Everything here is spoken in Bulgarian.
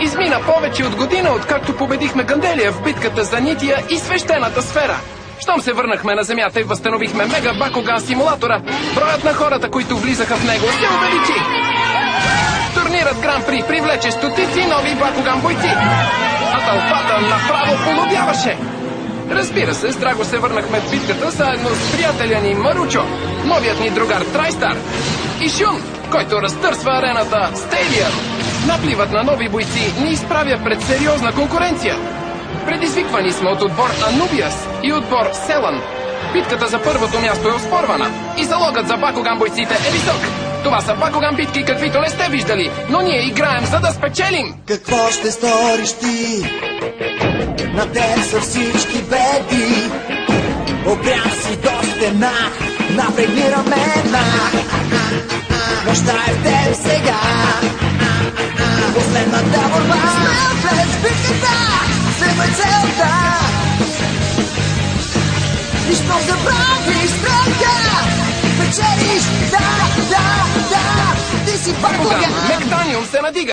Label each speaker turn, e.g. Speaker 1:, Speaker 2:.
Speaker 1: Измина повече от година, откакто победихме Ганделия в битката за Нития и свещената сфера. Щом се върнахме на Земята и възстановихме Мега Бакуган симулатора, броят на хората, които влизаха в него, се увеличи. Турнирът Гран-при привлече стотици нови Бакуган бойци, а тълпата направо полудяваше. Разбира се, с драго се върнахме в битката заедно с приятеля ни Маручо, новият ни другар Трайстар и Шун, който разтърсва арената Стейдия. Напливът на нови бойци ни изправя пред сериозна конкуренция. Предизвиквани сме от отбор Анубиас и отбор Селан. Битката за първото място е оспорвана и залогът за Бакуган бойците е висок. Това са Бакуган битки, каквито не сте виждали, но ние играем, за да спечелим.
Speaker 2: Какво ще сториш ти? На теб са всички беди. Обрям си до стена, напрегни рамена. Нощта е в теб сега. Последната борба. Смел през битката, вземай целта. Нищо забравиш, стрелка. Печелиш, да, ти си Бакуган.
Speaker 1: Мектаниум се надига.